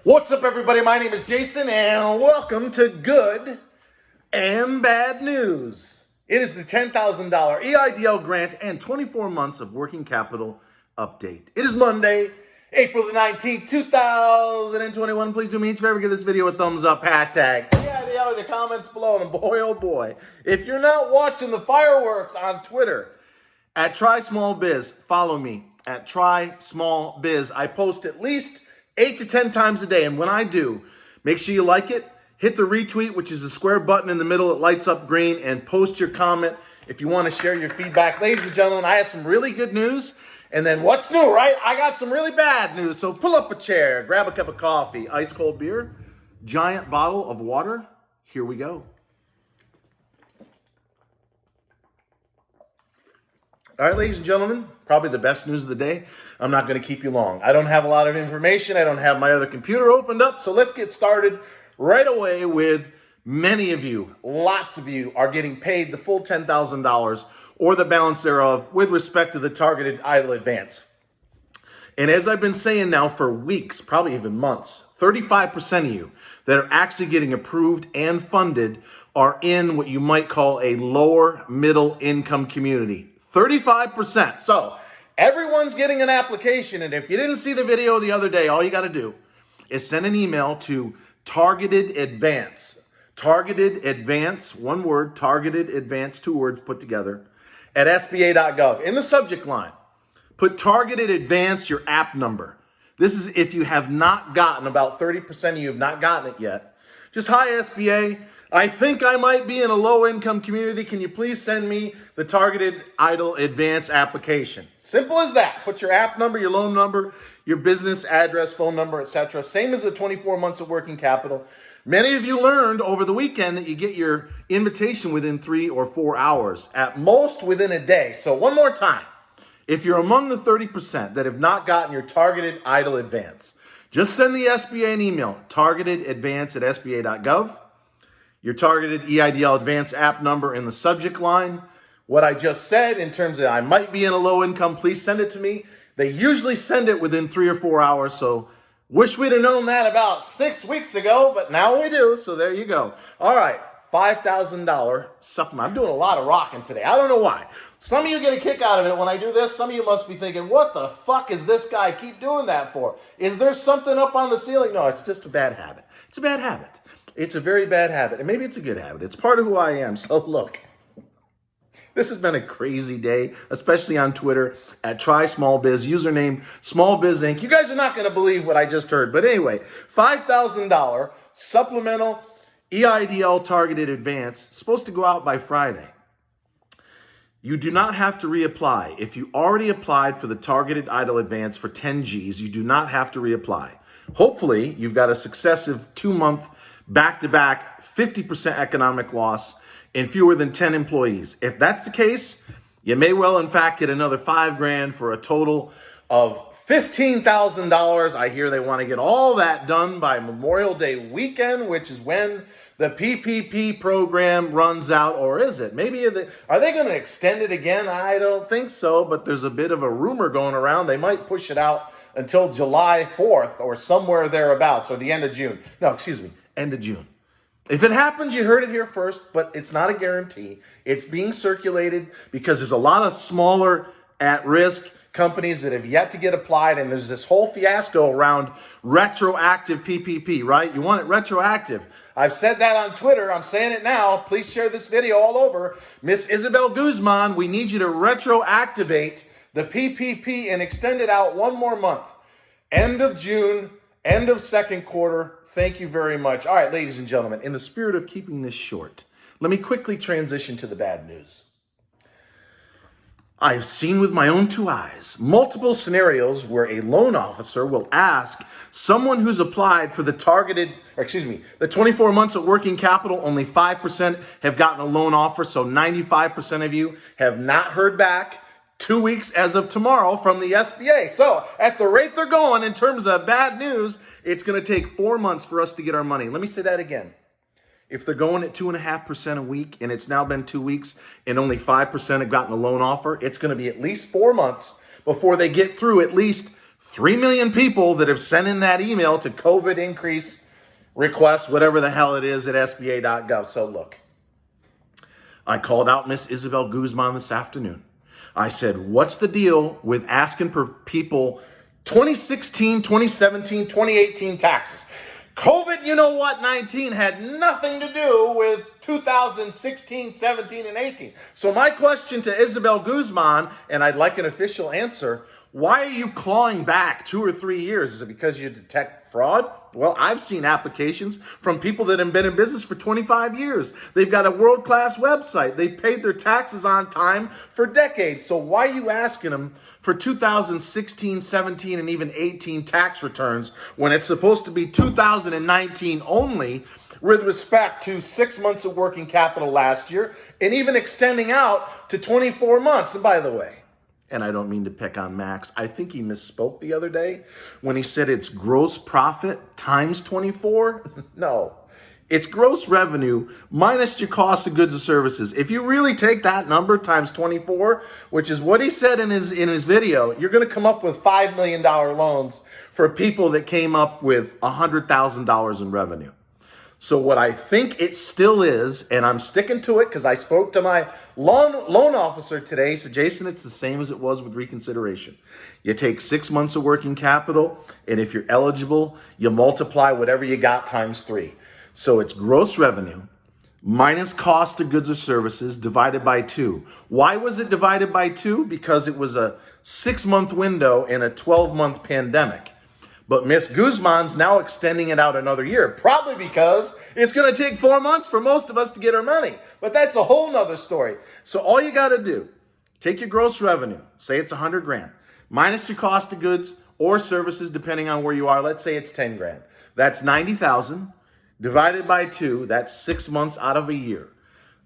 What's up, everybody? My name is Jason, and welcome to Good and Bad News. It is the $10,000 EIDL grant and 24 months of working capital update. It is Monday, April the 19th, 2021. Please do me each favor, give this video a thumbs up, hashtag EIDL in the comments below, and boy, oh boy, if you're not watching the fireworks on Twitter, at Try Small Biz, follow me, at Try Small Biz. I post at least 8 to 10 times a day, and when I do, make sure you like it, hit the retweet, which is a square button in the middle. It lights up green, and post your comment if you want to share your feedback. Ladies and gentlemen, I have some really good news, and then what's new, right? I got some really bad news, so pull up a chair, grab a cup of coffee, ice cold beer, giant bottle of water. Here we go. All right, ladies and gentlemen, probably the best news of the day. I'm not going to keep you long. I don't have a lot of information. I don't have my other computer opened up. So let's get started right away with many of you, lots of you are getting paid the full $10,000 or the balance thereof with respect to the targeted Eidl advance. And as I've been saying now for weeks, probably even months, 35% of you that are actually getting approved and funded are in what you might call a lower middle income community. 35%. So everyone's getting an application. And if you didn't see the video the other day, all you got to do is send an email to Targeted Advance. Targeted Advance, one word, Targeted Advance, two words put together, at SBA.gov. In the subject line, put Targeted Advance, your app number. This is if you have not gotten, about 30% of you have not gotten it yet. Just, hi, SBA. I think I might be in a low-income community. Can you please send me the Targeted Eidl Advance application? Simple as that. Put your app number, your loan number, your business address, phone number, etc. Same as the 24 months of working capital. Many of you learned over the weekend that you get your invitation within 3 or 4 hours, at most within a day. So one more time. If you're among the 30% that have not gotten your Targeted Eidl Advance, just send the SBA an email, targetedadvance at sba.gov. Your targeted EIDL Advance app number in the subject line. What I just said in terms of I might be in a low income, please send it to me. They usually send it within 3 or 4 hours, so wish we'd have known that about 6 weeks ago, but now we do, so there you go. All right, $5,000 supplement. I'm doing a lot of rocking today. I don't know why. Some of you get a kick out of it when I do this. Some of you must be thinking, what the fuck is this guy keep doing that for? Is there something up on the ceiling? No, it's just a bad habit. It's a bad habit. It's a very bad habit, and maybe it's a good habit. It's part of who I am. So look, this has been a crazy day, especially on Twitter, at Try Small Biz, username Small Biz Inc. You guys are not going to believe what I just heard. But anyway, $5,000 supplemental EIDL targeted advance, supposed to go out by Friday. You do not have to reapply. If you already applied for the targeted Eidl advance for 10 Gs, you do not have to reapply. Hopefully, you've got a successive 2-month back-to-back 50% economic loss in fewer than 10 employees. If that's the case, you may well, in fact, get another $5,000 for a total of $15,000. I hear they want to get all that done by Memorial Day weekend, which is when the PPP program runs out, or is it? Maybe are they going to extend it again? I don't think so, but there's a bit of a rumor going around. They might push it out until July 4th or somewhere thereabouts, or the end of June. No, excuse me, end of June. If it happens, you heard it here first, but it's not a guarantee. It's being circulated because there's a lot of smaller at-risk companies that have yet to get applied, and there's this whole fiasco around retroactive PPP, right? You want it retroactive. I've said that on Twitter. I'm saying it now. Please share this video all over. Miss Isabel Guzman, we need you to retroactivate the PPP and extend it out one more month. End of June, end of second quarter. Thank you very much. All right, ladies and gentlemen, in the spirit of keeping this short, let me quickly transition to the bad news. I have seen with my own 2 eyes multiple scenarios where a loan officer will ask someone who's applied for the 24 months of working capital, only 5% have gotten a loan offer, so 95% of you have not heard back. 2 weeks as of tomorrow from the SBA. So at the rate they're going in terms of bad news, it's going to take 4 months for us to get our money. Let me say that again. If they're going at 2.5% a week, and it's now been 2 weeks, and only 5% have gotten a loan offer, it's going to be at least 4 months before they get through at least 3 million people that have sent in that email to COVID increase request, whatever the hell it is, at SBA.gov. So look, I called out Miss Isabel Guzman this afternoon. I said, what's the deal with asking for people 2016, 2017, 2018 taxes? COVID, 19 had nothing to do with 2016, 17, and 18. So my question to Isabel Guzman, and I'd like an official answer, why are you clawing back 2 or 3 years? Is it because you detect fraud? Well, I've seen applications from people that have been in business for 25 years. They've got a world-class website. They paid their taxes on time for decades. So why are you asking them for 2016, 17, and even 18 tax returns when it's supposed to be 2019 only with respect to 6 months of working capital last year and even extending out to 24 months? And by the way, and I don't mean to pick on Max, I think he misspoke the other day when he said it's gross profit times 24. No, it's gross revenue minus your cost of goods and services. If you really take that number times 24, which is what he said in his video, you're going to come up with $5 million loans for people that came up with $100,000 in revenue. So what I think it still is, and I'm sticking to it because I spoke to my loan officer today, so Jason, it's the same as it was with reconsideration. You take 6 months of working capital, and if you're eligible, you multiply whatever you got times 3. So it's gross revenue minus cost of goods or services divided by 2. Why was it divided by 2? Because it was a 6-month window in a 12-month pandemic. But Miss Guzman's now extending it out another year, probably because it's going to take 4 months for most of us to get our money. But that's a whole nother story. So all you got to do, take your gross revenue, say it's 100 grand, minus your cost of goods or services, depending on where you are. Let's say it's 10 grand. That's 90,000 divided by 2. That's 6 months out of a year.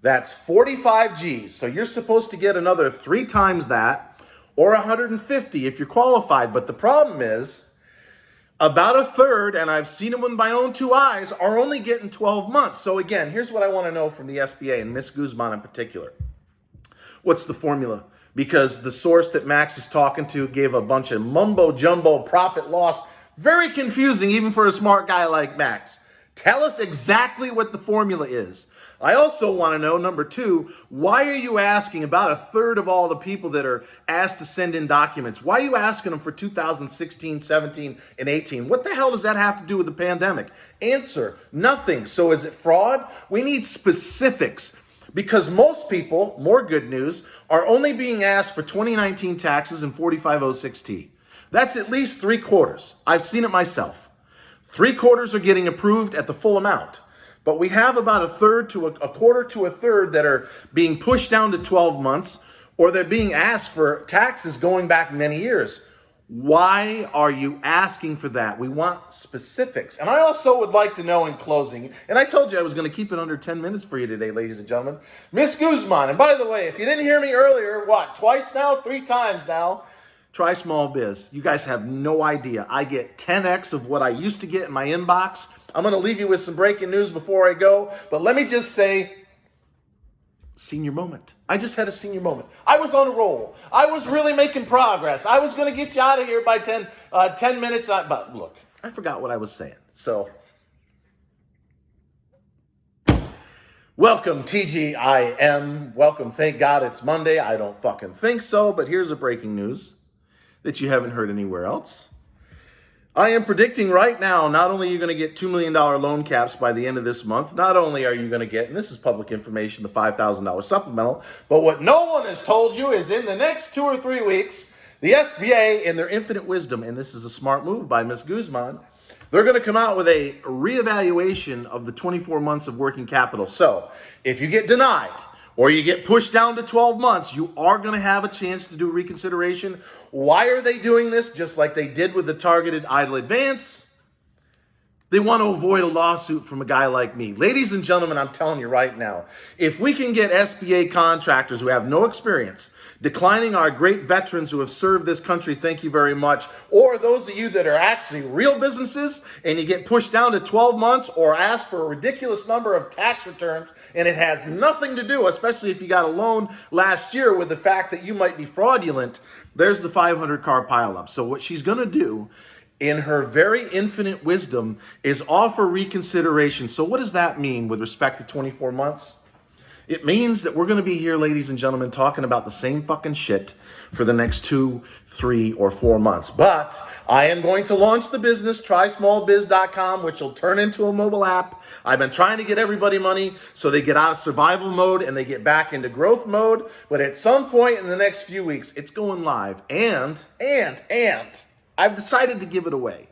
That's 45 G's. So you're supposed to get another 3 times that, or 150 if you're qualified. But the problem is, about a third, and I've seen them with my own 2 eyes, are only getting 12 months. So again, here's what I want to know from the SBA and Miss Guzman in particular. What's the formula? Because the source that Max is talking to gave a bunch of mumbo jumbo profit loss. Very confusing even for a smart guy like Max. Tell us exactly what the formula is. I also want to know, number 2, why are you asking about a third of all the people that are asked to send in documents? Why are you asking them for 2016, 17, and 18? What the hell does that have to do with the pandemic? Answer, nothing. So is it fraud? We need specifics because most people, more good news, are only being asked for 2019 taxes and 4506T. That's at least 3/4. I've seen it myself. 3/4 are getting approved at the full amount. But we have about a third to a quarter to a third that are being pushed down to 12 months, or they're being asked for taxes going back many years. Why are you asking for that? We want specifics. And I also would like to know in closing, and I told you I was going to keep it under 10 minutes for you today, ladies and gentlemen, Miss Guzman. And by the way, if you didn't hear me earlier, twice now, 3 times now, try small biz. You guys have no idea. I get 10x of what I used to get in my inbox. I'm going to leave you with some breaking news before I go, but let me just say, senior moment. I just had a senior moment. I was on a roll. I was really making progress. I was going to get you out of here by 10 minutes. But look, I forgot what I was saying. So, welcome, TGIM. Welcome. Thank God it's Monday. I don't fucking think so, but here's a breaking news that you haven't heard anywhere else. I am predicting right now, not only are you going to get $2 million loan caps by the end of this month, not only are you going to get, and this is public information, the $5,000 supplemental, but what no one has told you is in the next 2 or 3 weeks, the SBA, in their infinite wisdom, and this is a smart move by Ms. Guzman, they're going to come out with a reevaluation of the 24 months of working capital. So if you get denied, or you get pushed down to 12 months, you are going to have a chance to do reconsideration. Why are they doing this? Just like they did with the targeted Eidl advance. They want to avoid a lawsuit from a guy like me. Ladies and gentlemen, I'm telling you right now, if we can get SBA contractors who have no experience declining our great veterans who have served this country, thank you very much, or those of you that are actually real businesses and you get pushed down to 12 months or asked for a ridiculous number of tax returns and it has nothing to do, especially if you got a loan last year, with the fact that you might be fraudulent, There's the 500 car pileup. So what she's going to do in her very infinite wisdom is offer reconsideration. So what does that mean with respect to 24 months? It means that we're going to be here, ladies and gentlemen, talking about the same fucking shit for the next 2, 3, or 4 months. But I am going to launch the business, trysmallbiz.com, which will turn into a mobile app. I've been trying to get everybody money so they get out of survival mode and they get back into growth mode. But at some point in the next few weeks, it's going live. And I've decided to give it away.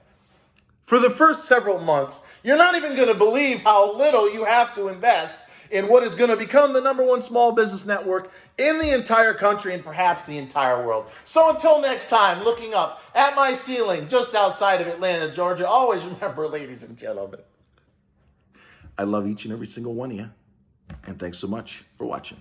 For the first several months, you're not even going to believe how little you have to invest in what is going to become the #1 small business network in the entire country and perhaps the entire world. So until next time, looking up at my ceiling just outside of Atlanta, Georgia, always remember, ladies and gentlemen, I love each and every single one of you. And thanks so much for watching.